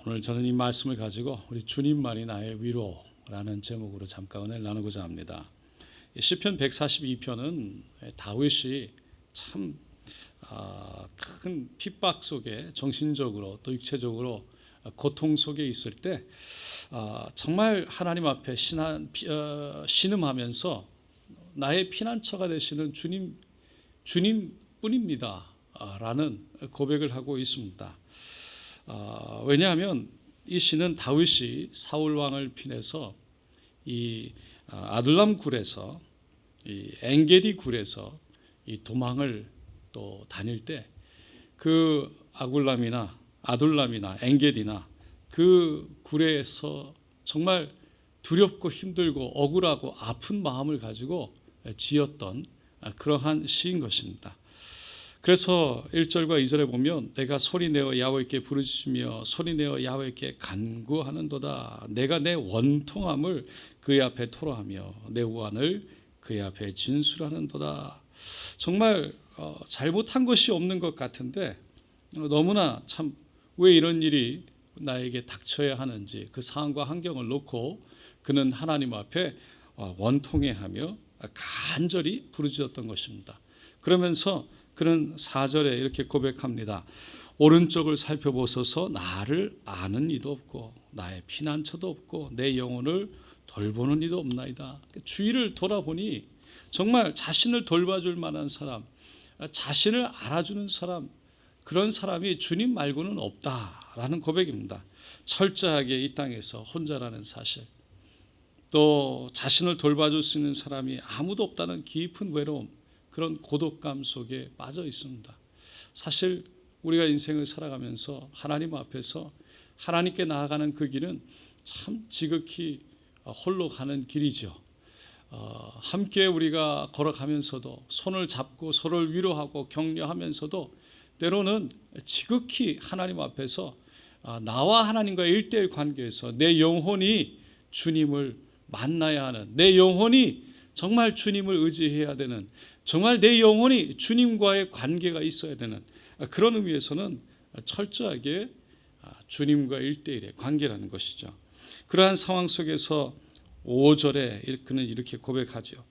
오늘 저는 이 말씀을 가지고 우리 주님만이 나의 위로라는 제목으로 잠깐 은혜를 나누고자 합니다. 시편 142편은 다윗이 참 큰 핍박 속에 정신적으로 또 육체적으로 고통 속에 있을 때 정말 하나님 앞에 신음하면서 나의 피난처가 되시는 주님뿐입니다 라는 고백을 하고 있습니다. 왜냐하면 이 시는 다윗이 사울 왕을 피해서 이 아둘람 굴에서 이 엔게디 굴에서 이 도망을 또 다닐 때 그 아둘람이나 엔게디나 그 굴에서 정말 두렵고 힘들고 억울하고 아픈 마음을 가지고 지었던 그러한 시인 것입니다. 그래서 1절과 2절에 보면 내가 소리내어 야훼께 부르짖으며 소리내어 야훼께 간구하는도다. 내가 내 원통함을 그의 앞에 토로하며 내 우환을 그의 앞에 진술하는도다. 정말 잘못한 것이 없는 것 같은데 너무나 참 왜 이런 일이 나에게 닥쳐야 하는지 그 상황과 환경을 놓고 그는 하나님 앞에 원통해하며 간절히 부르짖었던 것입니다. 그러면서 그는 4절에 이렇게 고백합니다. 오른쪽을 살펴보소서. 나를 아는 이도 없고 나의 피난처도 없고 내 영혼을 돌보는 이도 없나이다. 주위를 돌아보니 정말 자신을 돌봐줄 만한 사람, 자신을 알아주는 사람, 그런 사람이 주님 말고는 없다라는 고백입니다. 철저하게 이 땅에서 혼자라는 사실, 또 자신을 돌봐줄 수 있는 사람이 아무도 없다는 깊은 외로움, 그런 고독감 속에 빠져 있습니다. 사실 우리가 인생을 살아가면서 하나님 앞에서 하나님께 나아가는 그 길은 참 지극히 홀로 가는 길이죠. 함께 우리가 걸어가면서도 손을 잡고 서로를 위로하고 격려하면서도 때로는 지극히 하나님 앞에서 나와 하나님과의 1:1 관계에서 내 영혼이 주님을 만나야 하는, 내 영혼이 정말 주님을 의지해야 되는, 정말 내 영혼이 주님과의 관계가 있어야 되는 그런 의미에서는 철저하게 주님과 1:1의 관계라는 것이죠. 그러한 상황 속에서 5절에 그는 이렇게 고백하죠.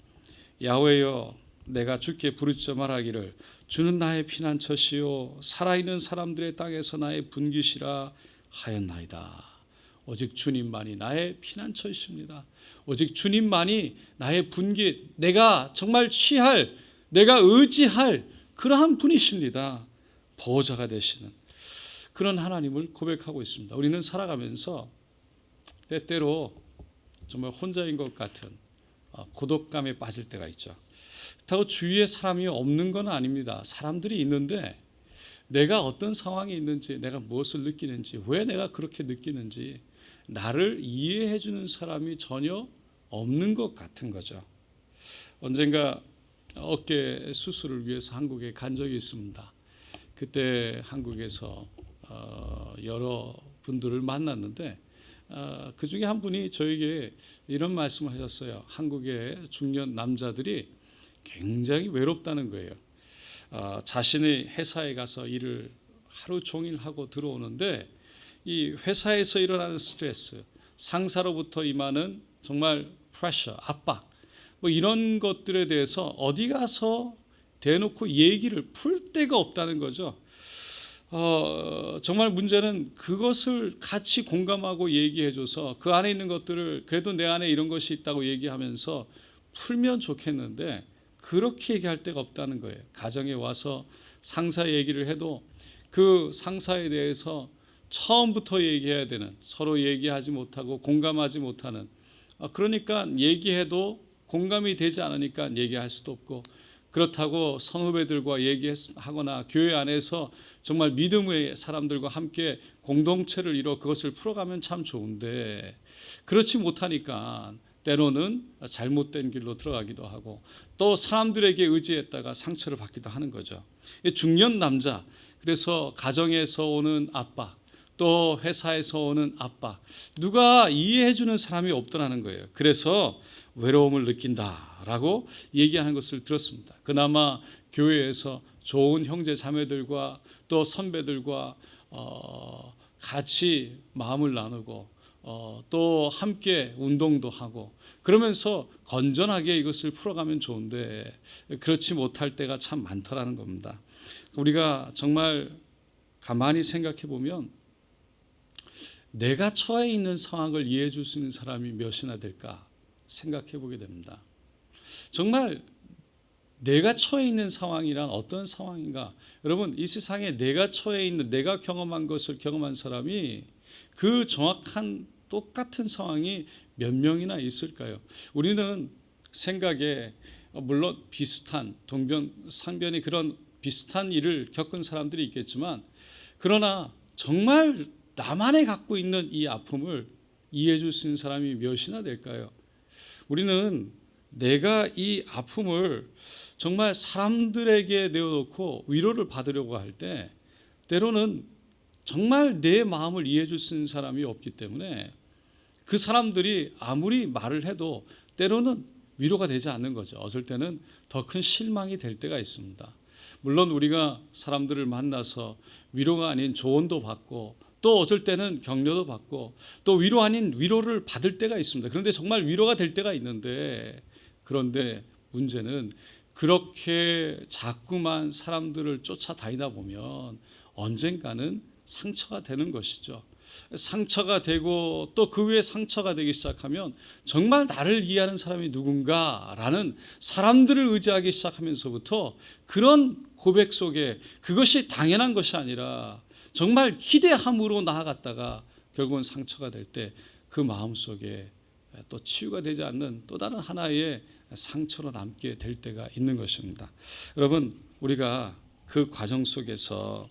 야훼여 내가 주께 부르짖어 말하기를 주는 나의 피난처시요 살아있는 사람들의 땅에서 나의 분깃이라 하였나이다. 오직 주님만이 나의 피난처이십니다. 오직 주님만이 나의 분깃, 내가 정말 취할, 내가 의지할 그러한 분이십니다. 보호자가 되시는 그런 하나님을 고백하고 있습니다. 우리는 살아가면서 때때로 정말 혼자인 것 같은 고독감에 빠질 때가 있죠. 그렇다고 주위에 사람이 없는 건 아닙니다. 사람들이 있는데 내가 어떤 상황이 있는지, 내가 무엇을 느끼는지, 왜 내가 그렇게 느끼는지 나를 이해해 주는 사람이 전혀 없는 것 같은 거죠. 언젠가 어깨 수술을 위해서 한국에 간 적이 있습니다. 그때 한국에서 여러 분들을 만났는데 그 중에 한 분이 저에게 이런 말씀을 하셨어요. 한국의 중년 남자들이 굉장히 외롭다는 거예요. 자신의 회사에 가서 일을 하루 종일 하고 들어오는데 이 회사에서 일어나는 스트레스, 상사로부터 임하는 정말 프레셔, 압박, 뭐 이런 것들에 대해서 어디 가서 대놓고 얘기를 풀 데가 없다는 거죠. 정말 문제는 그것을 같이 공감하고 얘기해줘서 그 안에 있는 것들을 그래도 내 안에 이런 것이 있다고 얘기하면서 풀면 좋겠는데 그렇게 얘기할 데가 없다는 거예요. 가정에 와서 상사 얘기를 해도 그 상사에 대해서 처음부터 얘기해야 되는, 서로 얘기하지 못하고 공감하지 못하는, 그러니까 얘기해도 공감이 되지 않으니까 얘기할 수도 없고, 그렇다고 선후배들과 얘기하거나 교회 안에서 정말 믿음의 사람들과 함께 공동체를 이뤄 그것을 풀어가면 참 좋은데 그렇지 못하니까 때로는 잘못된 길로 들어가기도 하고 또 사람들에게 의지했다가 상처를 받기도 하는 거죠. 중년 남자, 그래서 가정에서 오는 압박, 또 회사에서 오는 압박, 누가 이해해 주는 사람이 없더라는 거예요. 그래서 외로움을 느낀다라고 얘기하는 것을 들었습니다. 그나마 교회에서 좋은 형제 자매들과 또 선배들과 같이 마음을 나누고 또 함께 운동도 하고 그러면서 건전하게 이것을 풀어가면 좋은데 그렇지 못할 때가 참 많더라는 겁니다. 우리가 정말 가만히 생각해 보면 내가 처해 있는 상황을 이해해 줄 수 있는 사람이 몇이나 될까 생각해 보게 됩니다. 정말 내가 처해 있는 상황이란 어떤 상황인가? 여러분, 이 세상에 내가 처해 있는, 내가 경험한 것을 경험한 사람이 그 정확한 똑같은 상황이 몇 명이나 있을까요? 우리는 생각에 물론 비슷한 동병상련의 그런 비슷한 일을 겪은 사람들이 있겠지만, 그러나 정말 나만이 갖고 있는 이 아픔을 이해해 줄 수 있는 사람이 몇이나 될까요? 우리는 내가 이 아픔을 정말 사람들에게 내어놓고 위로를 받으려고 할 때 때로는 정말 내 마음을 이해해 줄 수 있는 사람이 없기 때문에 그 사람들이 아무리 말을 해도 때로는 위로가 되지 않는 거죠. 어쩔 때는 더 큰 실망이 될 때가 있습니다. 물론 우리가 사람들을 만나서 위로가 아닌 조언도 받고 또 어쩔 때는 격려도 받고 또 위로 아닌 위로를 받을 때가 있습니다. 그런데 정말 위로가 될 때가 있는데, 그런데 문제는 그렇게 자꾸만 사람들을 쫓아다니다 보면 언젠가는 상처가 되는 것이죠. 상처가 되고 또 그 위에 상처가 되기 시작하면 정말 나를 이해하는 사람이 누군가라는 사람들을 의지하기 시작하면서부터 그런 고백 속에 그것이 당연한 것이 아니라 정말 기대함으로 나아갔다가 결국은 상처가 될 때 그 마음 속에 또 치유가 되지 않는 또 다른 하나의 상처로 남게 될 때가 있는 것입니다. 여러분, 우리가 그 과정 속에서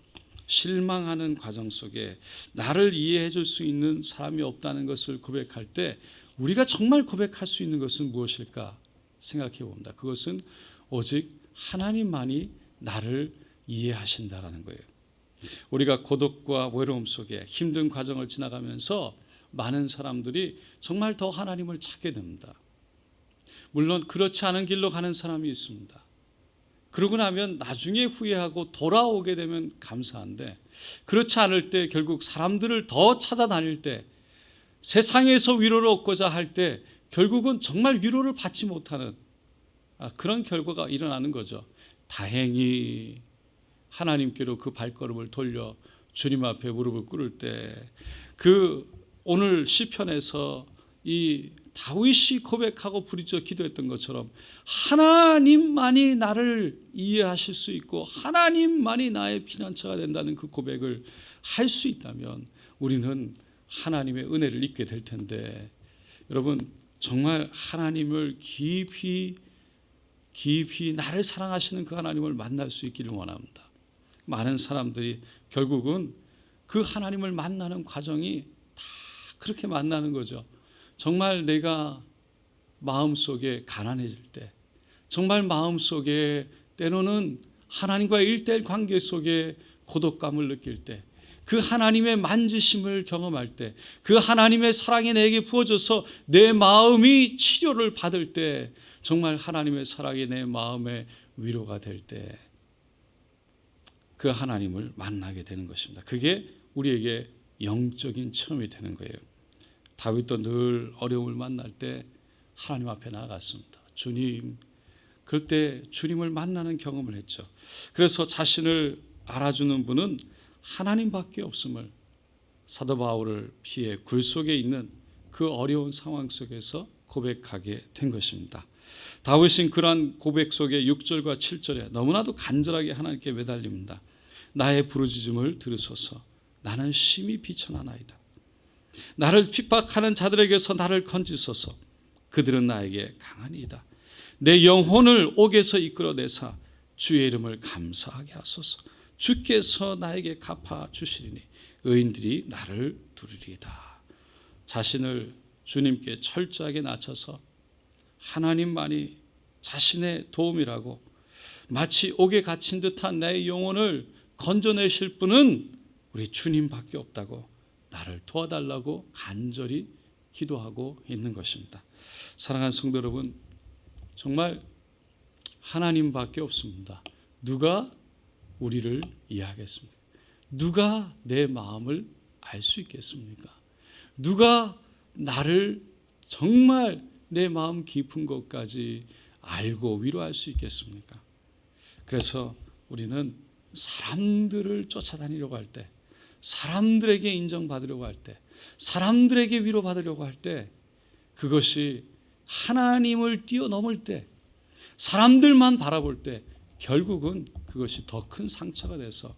실망하는 과정 속에 나를 이해해 줄 수 있는 사람이 없다는 것을 고백할 때 우리가 정말 고백할 수 있는 것은 무엇일까 생각해 봅니다. 그것은 오직 하나님만이 나를 이해하신다라는 거예요. 우리가 고독과 외로움 속에 힘든 과정을 지나가면서 많은 사람들이 정말 더 하나님을 찾게 됩니다. 물론 그렇지 않은 길로 가는 사람이 있습니다. 그러고 나면 나중에 후회하고 돌아오게 되면 감사한데, 그렇지 않을 때 결국 사람들을 더 찾아다닐 때, 세상에서 위로를 얻고자 할 때 결국은 정말 위로를 받지 못하는 그런 결과가 일어나는 거죠. 다행히 하나님께로 그 발걸음을 돌려 주님 앞에 무릎을 꿇을 때, 그 오늘 시편에서 이 다윗이 고백하고 부르짖어 기도했던 것처럼 하나님만이 나를 이해하실 수 있고 하나님만이 나의 피난처가 된다는 그 고백을 할 수 있다면 우리는 하나님의 은혜를 입게 될 텐데, 여러분 정말 하나님을 깊이 나를 사랑하시는 그 하나님을 만날 수 있기를 원합니다. 많은 사람들이 결국은 그 하나님을 만나는 과정이 다 그렇게 만나는 거죠. 정말 내가 마음속에 가난해질 때, 정말 마음속에 때로는 하나님과의 일대일 관계 속에 고독감을 느낄 때, 그 하나님의 만지심을 경험할 때, 그 하나님의 사랑이 내게 부어져서 내 마음이 치료를 받을 때, 정말 하나님의 사랑이 내 마음의 위로가 될 때 그 하나님을 만나게 되는 것입니다. 그게 우리에게 영적인 체험이 되는 거예요. 다윗도 늘 어려움을 만날 때 하나님 앞에 나아갔습니다. 주님, 그럴 때 주님을 만나는 경험을 했죠. 그래서 자신을 알아주는 분은 하나님밖에 없음을 사도 바울을 피해 굴 속에 있는 그 어려운 상황 속에서 고백하게 된 것입니다. 다윗은 그러한 고백 속에 6절과 7절에 너무나도 간절하게 하나님께 매달립니다. 나의 부르짖음을 들으소서. 나는 심히 비천하나이다. 나를 핍박하는 자들에게서 나를 건지소서. 그들은 나에게 강하니이다. 내 영혼을 옥에서 이끌어내사 주의 이름을 감사하게 하소서. 주께서 나에게 갚아 주시리니 의인들이 나를 두르리이다. 자신을 주님께 철저하게 낮춰서 하나님만이 자신의 도움이라고, 마치 옥에 갇힌 듯한 내 영혼을 건져내실 분은 우리 주님밖에 없다고, 나를 도와달라고 간절히 기도하고 있는 것입니다. 사랑하는 성도 여러분, 정말 하나님밖에 없습니다. 누가 우리를 이해하겠습니까? 누가 내 마음을 알 수 있겠습니까? 누가 나를 정말 내 마음 깊은 것까지 알고 위로할 수 있겠습니까? 그래서 우리는 사람들을 쫓아다니려고 할 때, 사람들에게 인정받으려고 할 때, 사람들에게 위로받으려고 할 때, 그것이 하나님을 뛰어넘을 때, 사람들만 바라볼 때 결국은 그것이 더 큰 상처가 돼서,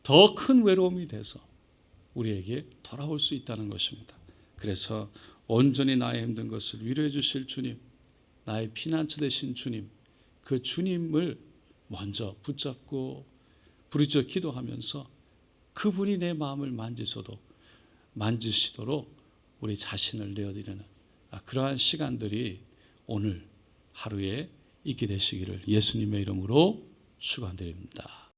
더 큰 외로움이 돼서 우리에게 돌아올 수 있다는 것입니다. 그래서 온전히 나의 힘든 것을 위로해 주실 주님, 나의 피난처 되신 주님, 그 주님을 먼저 붙잡고 부르짖어 기도하면서 그분이 내 마음을 만지시도록 우리 자신을 내어드리는 그러한 시간들이 오늘 하루에 있게 되시기를 예수님의 이름으로 축원드립니다.